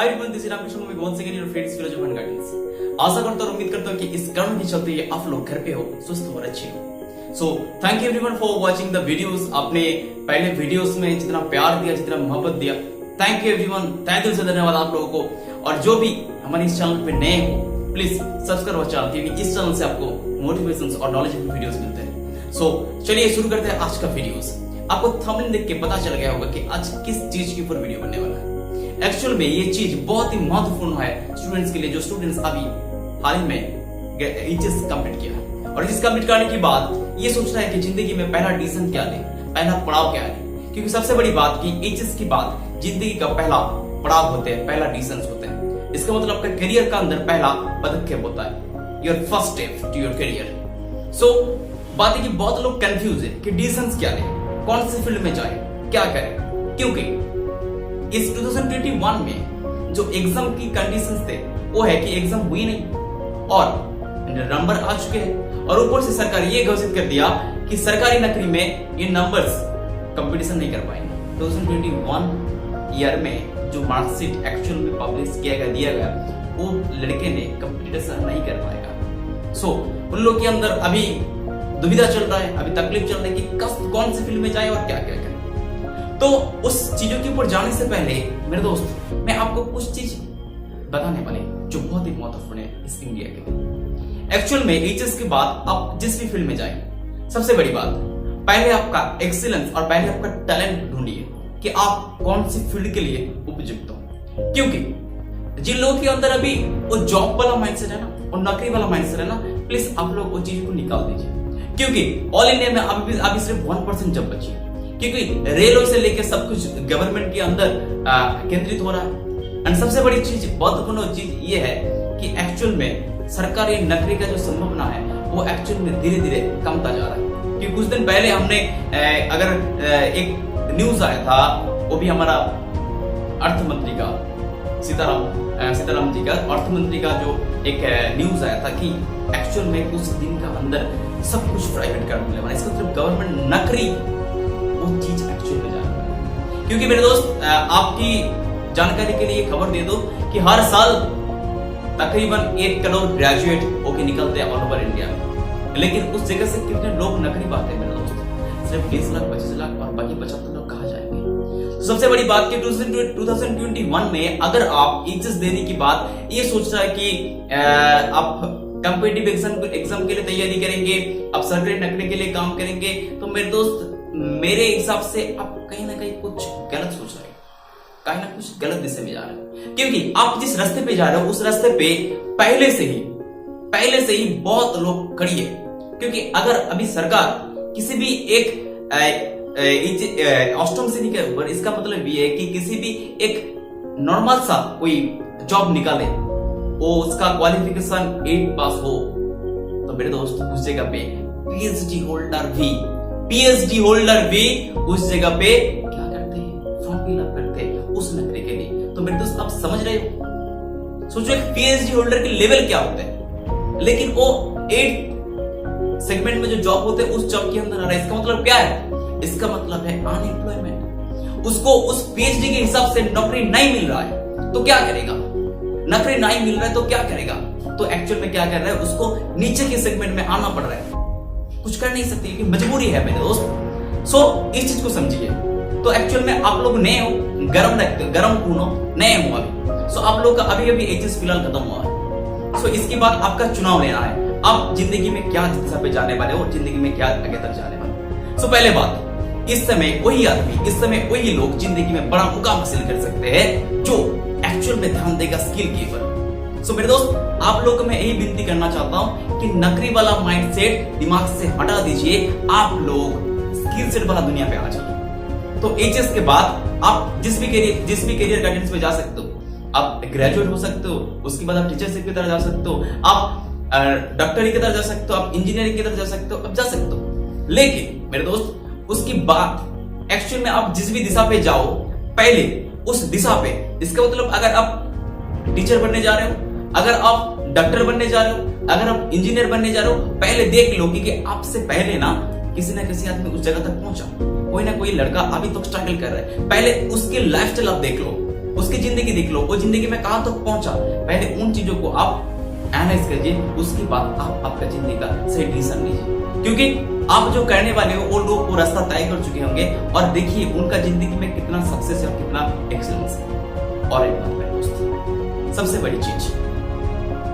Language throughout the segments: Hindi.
Hi everyone, this is Ramkrishna movie once again your favourite philosopher guidance. आशा करता और उम्मीद करता हूं कि इस गर्म के चलते ये आप लोग घर पे हो, स्वस्थ हो और अच्छे हो। सो thank you everyone for watching the videos. आपने पहले वीडियोस में जितना प्यार दिया, जितना मोहब्बत दिया, थैंक यू एवरीवन, तहे दिल से धन्यवाद आप लोगों को। और जो भी हमारे इस चैनल पे नए हो, प्लीज सब्सक्राइब अवर चैनल, क्योंकि इस चैनल से आपको मोटिवेशन और नॉलेजेबल वीडियोस मिलते हैं। सो चलिए शुरू करते हैं आज का वीडियोस। आपको थंबनेल देख के पता चल गया होगा कि आज किस चीज के ऊपर वीडियो बनने वाला है। एक्चुअल में ये चीज बहुत ही महत्वपूर्ण है स्टूडेंट्स के लिए, जो स्टूडेंट्स अभी हाल ही में एचएस कंप्लीट किया है और एचएस कंप्लीट करने के बाद ये सोच रहा है कि जिंदगी में पहला डिसीजन क्या ले, पहला पड़ाव क्या ले। क्योंकि सबसे बड़ी बात कि एचएस के बाद जिंदगी का पहला पड़ाव होते हैं, पहला डिसीजन होते हैं। इसका मतलब आपका करियर का अंदर पहला पदक्षेप होता है, your first step to your career. So बात है कि बहुत लोग कंफ्यूज है कि डिसीजन क्या ले, कौन सी फील्ड में जाए, क्या करें। क्योंकि इस 2021 में जो एग्जाम की कंडीशंस थे वो है कि एग्जाम हुई नहीं और नंबर आ चुके हैं, और ऊपर से सरकार ये घोषित कर दिया कि सरकारी नौकरी में ये नंबर्स कंपटीशन नहीं कर पाएंगे। 2021 ईयर में जो मार्कशीट एक्चुअल में पब्लिश दिया गया वो लड़के ने कंपटीशन नहीं कर पाएगा। सो उन लोग के अंदर अभी दुविधा चल रहा है, अभी तकलीफ चल रही है कि कौन सी फील्ड में जाए और क्या क्या करें। तो उस चीजों के ऊपर जाने से पहले मेरे दोस्त, मैं आपको कुछ चीज बताने वाले जो बहुत ही महत्वपूर्ण है इस इंडिया के लिए। एक्चुअल में एचएस के बाद आप जिस भी फील्ड में जाए, सबसे बड़ी बात पहले आपका एक्सीलेंस और पहले आपका टैलेंट ढूंढिए कि आप कौन सी फील्ड के लिए उपयुक्त हो। क्योंकि जिन लोगों के अंदर अभी वो जॉब वाला माइंडसेट है ना, और नौकरी वाला माइंडसेट है ना, प्लीज आप लोग वो चीज को निकाल दीजिए। क्योंकि ऑल इंडिया में अभी सिर्फ 1% जॉब बची है, क्योंकि रेलवे से लेकर सब कुछ गवर्नमेंट के अंदर केंद्रित हो रहा है। एंड सबसे बड़ी चीज, महत्वपूर्ण चीज ये है कि एक्चुअल में सरकारी नौकरी का जो संभावना है वो एक्चुअल में धीरे धीरे कमता जा रहा है। क्योंकि कुछ दिन पहले हमने अगर एक न्यूज आया था, वो भी हमारा अर्थ मंत्री का सीताराम जी का अर्थ मंत्री का जो एक न्यूज आया था कि एक्चुअल में कुछ दिन का अंदर सब कुछ प्राइवेट कर मिलने वाला है। इसका मतलब गवर्नमेंट नौकरी वो चीज एक्चुअल में जाने वाली है। क्योंकि मेरे दोस्त, आपकी जानकारी के लिए खबर दे दो कि हर साल तकरीबन 1 करोड़ ग्रेजुएट होके निकलते हैं ऑल ओवर इंडिया में, लेकिन उस जगह से कितने लोग नौकरी पाते हैं मेरे दोस्त? सिर्फ 20 लाख 25 लाख, और बाकी 75 लोग कहाँ जाएंगे? तो सबसे बड़ी बात कि 2021 में अगर आप एचएस देने की बात ये सोच रहा है कि आप कॉम्पिटिटिव एग्जाम के लिए तैयारी करेंगे, आप सरकारी नौकरी के लिए काम करेंगे, तो मेरे दोस्त मेरे हिसाब से आप कहीं ना कहीं कुछ गलत सोच रहे हैं, कहीं ना कुछ गलत दिशा में जा रहे हैं। क्योंकि आप जिस रास्ते पे जा रहे हो उस रास्ते पे पहले से ही बहुत लोग खड़ी है। क्योंकि अगर अभी सरकार किसी भी एक अष्टम श्रेणी के ऊपर, इसका मतलब ये है कि किसी भी एक नॉर्मल सा कोई जॉब निकाले, वो उसका क्वालिफिकेशन 8 पास हो, तो मेरे दोस्त उस जगह पे पीएचडी होल्डर भी उस जगह पे क्या करते हैं? फॉर्म फिल अप करते हैं उस नौकरी के लिए। तो मेरे दोस्त आप समझ रहे हो? सोचो एक पीएचडी होल्डर के लेवल क्या होते हैं, लेकिन वो 8 सेगमेंट में जो जॉब होते हैं उस जॉब के अंदर आ रहा है। इसका मतलब क्या है? इसका मतलब है अनएम्प्लॉयमेंट। उसको उस पीएचडी के हिसाब से नौकरी नहीं मिल रहा है तो क्या करेगा? नौकरी नहीं मिल रहा है तो क्या करेगा? तो एक्चुअल में क्या कर रहा है? उसको नीचे के सेगमेंट में आना पड़ रहा है, कुछ कर नहीं सकती, क्योंकि मजबूरी है मेरे दोस्त। सो इस चीज को समझिए। तो एक्चुअल में आप लोग नए हो, गरम खून हो, नए हो अभी। सो आप लोग का अभी एचएस फिलहाल खत्म हुआ है। सो इसके बाद आपका चुनाव लेना है, आप जिंदगी में क्या दिशा पे जाने वाले हो, जिंदगी में क्या आगे तक जाने वाले। सो पहले बात, इस समय वही लोग जिंदगी में बड़ा मुकाम हासिल कर सकते हैं जो एक्चुअल में ध्यान देगा स्किल के ऊपर। सो मेरे दोस्त, आप लोगों को मैं यही विनती करना चाहता हूं कि नौकरी वाला माइंडसेट दिमाग से हटा दीजिए, आप लोग स्किल सेट वाला दुनिया पे आ जाइए। तो एचएस के बाद आप जिस भी करियर गाइडेंस में जा सकते हो, आप ग्रेजुएट हो सकते हो, उसके बाद आप टीचरशिप की तरफ जा सकते हो, आप डॉक्टरी की तरफ जा सकते हो, आप इंजीनियरिंग की तरफ जा सकते हो, आप जा सकते हो। लेकिन मेरे दोस्त, उसकी बात एक्चुअल में आप जिस भी दिशा पे जाओ, पहले उस दिशा पे, इसका मतलब अगर आप टीचर बनने जा रहे हो, अगर आप डॉक्टर बनने जा रहे हो, अगर आप इंजीनियर बनने जा रहे हो, पहले देख लो कि आपसे पहले ना किसी आदमी उस जगह तक पहुंचा। कोई ना कोई लड़का अभी तो स्ट्रगल कर रहा है, पहले उसकी लाइफस्टाइल आप देख लो, उसकी जिंदगी देख लो, वो जिंदगी में कहां तक पहुंचा। पहले उन चीजों को आप एनालाइज कीजिए, उसके बाद आप आपका जिंदगी का सही डिसीजन लीजिए, क्योंकि आप जो करने वाले हो वो लोग वो रास्ता तय कर चुके होंगे और देखिए उनका जिंदगी में कितना सक्सेस है और कितना एक्सीलेंस है। और एक बात मेरे दोस्त, सबसे बड़ी चीज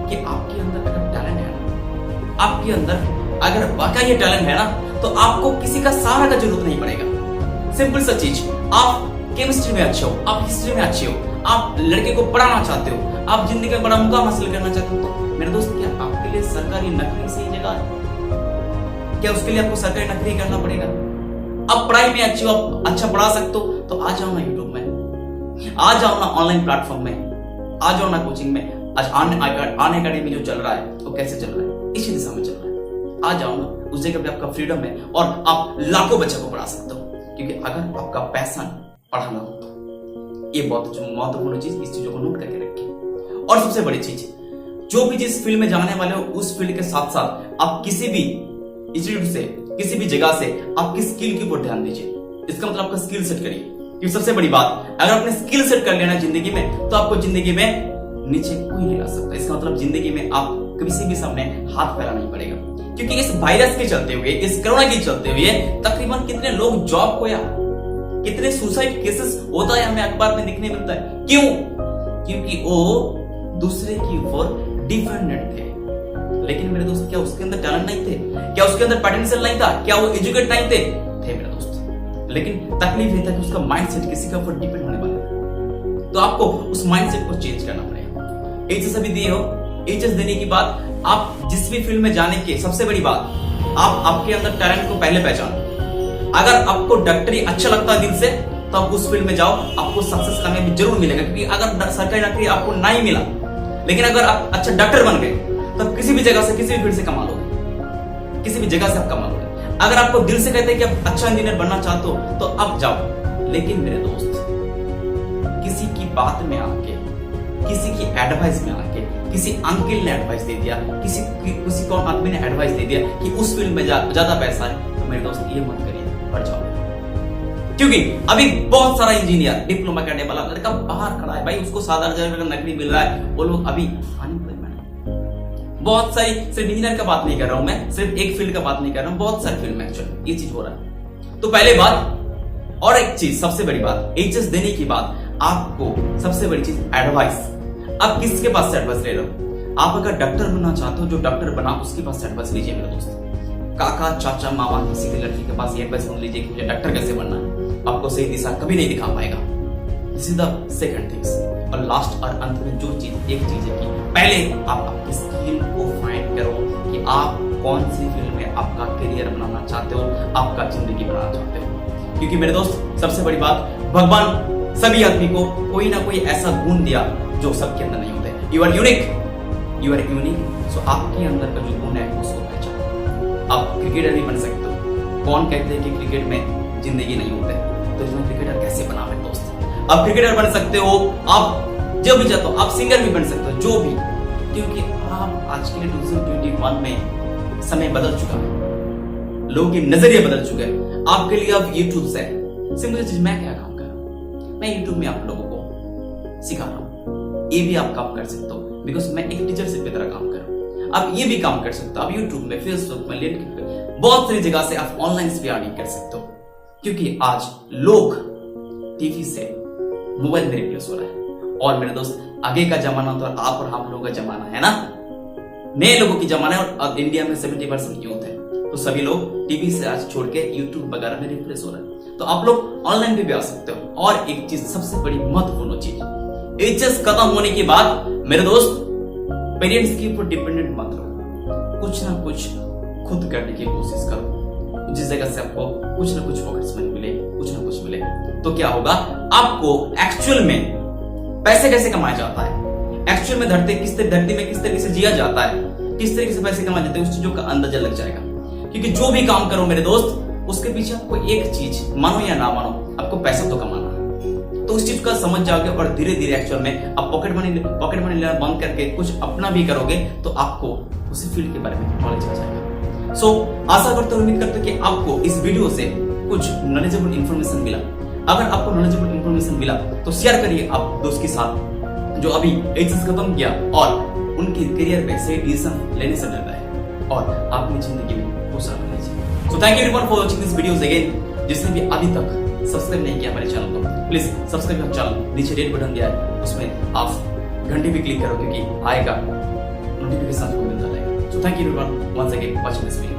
कि आपके अंदर अगर टैलेंट है ना, आपके अंदर अगर वाकई ये टैलेंट है ना, तो आपको किसी का सहारा का जरूरत नहीं पड़ेगा। सिंपल सा चीज, आप केमिस्ट्री में अच्छे हो, आप हिस्ट्री में अच्छे हो, आप लड़के को पढ़ाना चाहते हो, आप जिंदगी में बड़ा मुकाम हासिल करना चाहते हो, तो मेरे दोस्त क्या आपके लिए सरकारी नौकरी सही जगह है? क्या उसके लिए आपको सरकारी नौकरी करना पड़ेगा? आप पढ़ाई में अच्छे हो, आप अच्छा पढ़ा सकते हो, तो आ जाओ ना यूट्यूब में, आ जाओ ना ऑनलाइन प्लेटफॉर्म में, आ जाओ ना कोचिंग में। आज आने अकेडमी जो चल रहा है वो कैसे चल रहा है? इसी दिशा में चल रहा है। आ जाओ ना, उस जगह पे आपका फ्रीडम है और आप लाखों बच्चों को पढ़ा सकते हो, क्योंकि अगर आपका पैशन पढ़ाना हो तो ये बहुत महत्वपूर्ण चीज, इस चीजों को नोट करके रखिए। और सबसे बड़ी चीज, जो भी जिस फील्ड में जाने वाले हो उस फील्ड के साथ साथ आप किसी भी इंस्टीट्यूट से, किसी भी जगह से आपकी स्किल के ऊपर ध्यान दीजिए। इसका मतलब आपका स्किल सेट करिए, क्योंकि सबसे बड़ी बात, अगर आपने स्किल सेट कर लेना जिंदगी में, तो आपको जिंदगी में नीचे कोई नहीं ला सकता। इसका मतलब जिंदगी में आप किसी भी सामने हाथ फैलाना नहीं पड़ेगा, क्योंकि इस वायरस के चलते हुए, इस कोरोना के चलते हुए तकरीबन कितने लोग जॉब खोया, कितने सुसाइड केसेस होता है हमें अखबार में दिखने मिलता है। क्यों? क्योंकि वो दूसरे के ऊपर डिपेंडेंट थे। लेकिन मेरे दोस्त, क्या उसके अंदर टैलेंट नहीं थे? क्या उसके अंदर पोटेंशियल नहीं था? क्या वो एजुकेट नहीं थे? थे मेरे दोस्त। लेकिन तकलीफ ये था कि उसका माइंडसेट किसी के ऊपर डिपेंड होने वाला था, तो आपको उस माइंडसेट को चेंज करना पड़ेगा। एचएस अभी दिए हो, एचएस देने के बाद आप जिस भी फील्ड में जाने के, सबसे बड़ी बात, आप आपके अंदर टैलेंट को पहले पहचानो। अगर आपको डॉक्टरी अच्छा लगता है दिल से, तो आप उस फील्ड में जाओ, आपको सक्सेस कामयाबी जरूर मिलेगा। क्योंकि अगर सरकारी नौकरी आपको नहीं मिला, लेकिन अगर आप अच्छा डॉक्टर बन गए, तो आप किसी भी जगह से, किसी भी फील्ड से कमा लोगे, किसी भी जगह से आप कमा लोगे। अगर आपको दिल से कहते हैं कि आप अच्छा इंजीनियर बनना चाहते हो, तो आप जाओ। लेकिन मेरे दोस्त, किसी की बात में आके, किसी की एडवाइस में आके, किसी अंकल ने एडवाइस दे दिया, किसी को आदमी ने एडवाइस दे दिया कि उस फील्ड में ज्यादा पैसा है, तो मेरे दोस्त ये मत करिए, बढ़ जाओ। क्योंकि अभी बहुत सारा इंजीनियर, डिप्लोमा करने वाला लड़का बाहर खड़ा है भाई, उसको 7,000 रुपए का नौकरी मिल रहा है, वो लोग अभी अनएम्प्लॉयमेंट। बहुत सारी, सिर्फ इंजीनियर का बात नहीं कर रहा हूं मैं, सिर्फ एक फील्ड का बात नहीं कर रहा हूं, बहुत सारे फील्ड में एक्चुअली ये चीज हो रहा है। तो पहले बात, और एक चीज सबसे बड़ी बात, एचएस देने की बाद आपको सबसे बड़ी चीज एडवाइस। आप किसके पास से एडवाइस ले रहे हो? आप अगर डॉक्टर बनना चाहते हो, जो डॉक्टर बना उसके पास से एडवाइस लीजिए मेरे दोस्त। काका, चाचा, मामा, किसी की लड़की के पास ये एडवाइस सुन लीजिए कि मुझे डॉक्टर कैसे बनना है, आपको सही दिशा कभी नहीं दिखा पाएगा। This is the second things. और लास्ट और अंत में जो चीज, एक चीज है कि पहले आप आपकी स्किल को फाइंड करो कि आप कौन सी फील्ड में आपका करियर बनाना चाहते हो, आपका जिंदगी बनाना चाहते हो। क्योंकि मेरे दोस्त, सबसे बड़ी बात, भगवान सभी आदमी को कोई ना कोई ऐसा गुण दिया जो सबके अंदर नहीं होते। You are unique, you are unique. So आपके अंदर का जो गुण है उसको पहचानो। आप क्रिकेटर भी बन सकते हो। कौन कहते हैं कि क्रिकेट में जिंदगी नहीं होती? तो इसमें क्रिकेटर कैसे बना है दोस्त? आप क्रिकेटर बन सकते हो, आप जो भी चाहते हो, आप सिंगर भी बन सकते हो, जो भी, क्योंकि आप आज के लिए 2021 में समय बदल चुका है, लोगों के नजरिए बदल चुके हैं। आपके लिए अब यूट्यूब से सिंपल चीज, मैं क्या काम कर रहा हूं, मैं यूट्यूब में आप लोगों को सिखा रहा हूं। ये भी आप काम कर सकते हो, बिकॉज मैं एक टीचरशिप की तरह काम कर रहा हूं। आप ये भी काम कर सकते हो, आप यूट्यूब में, फेसबुक में, लिंक्डइन पे, बहुत सारी जगह से आप ऑनलाइन भी अर्निंग कर सकते हो। क्योंकि आज लोग टीवी से मोबाइल में रिप्लेस हो रहा है। और मेरे दोस्त, आगे का जमाना तो आप और हम लोगों का जमाना है ना, नए लोगों की जमाना है। और इंडिया में 70% यूथ है, तो सभी लोग टीवी से आज छोड़ के यूट्यूब वगैरह में रिप्लेस हो रहे हैं। तो आप लोग ऑनलाइन भी आ सकते हो। और एक चीज, सबसे बड़ी महत्वपूर्ण चीज, एचएस खत्म होने के बाद मेरे दोस्त, पेरेंट्स के ऊपर डिपेंडेंट मत रहो, कुछ ना कुछ खुद करने की कोशिश करो। जिस जगह से आपको कुछ ना कुछ पॉकेट्स मनी मिले, कुछ ना कुछ मिले, तो क्या होगा, आपको एक्चुअल में पैसे कैसे कमाया जाता है, एक्चुअल में धरती में किस तरीके से जिया जाता है, किस तरीके से पैसे कमाए जाते हैं, उस चीजों का अंदाजा लग जाएगा। क्योंकि जो भी काम करो मेरे दोस्त, उसके पीछे आपको एक चीज, मानो या ना मानो, आपको पैसा तो कमाना है। तो उस चीज का समझ जाओगे और धीरे धीरे एक्चुअल में आप पॉकेट मनी लेना बंद करके कुछ अपना भी करोगे, तो आपको उसी फील्ड के बारे में नॉलेज आ जाएगा। सो आशा करता हूं, उम्मीद करता हूं कि आपको इस वीडियो से कुछ नॉलेजेबल इंफॉर्मेशन मिला। अगर आपको नॉलेजेबल इन्फॉर्मेशन मिला तो शेयर करिए आप दोस्त के साथ जो अभी एचएस खत्म किया और उनके करियर में सही डिसीजन लेने से डर रहा है और अपनी जिंदगी में खुश रहना चाहिए। सो thank you everyone for watching this videos again. जिसने भी अभी तक सब्सक्राइब नहीं किया हमारे चैनल को, प्लीज सब्सक्राइब मेरा चैनल, नीचे रेड बटन दिया है उसमें आप घंटे भी क्लिक करो क्योंकि आएगा नोटिफिकेशन आपको मिलता रहेगा। So thank you everyone once again watching this video.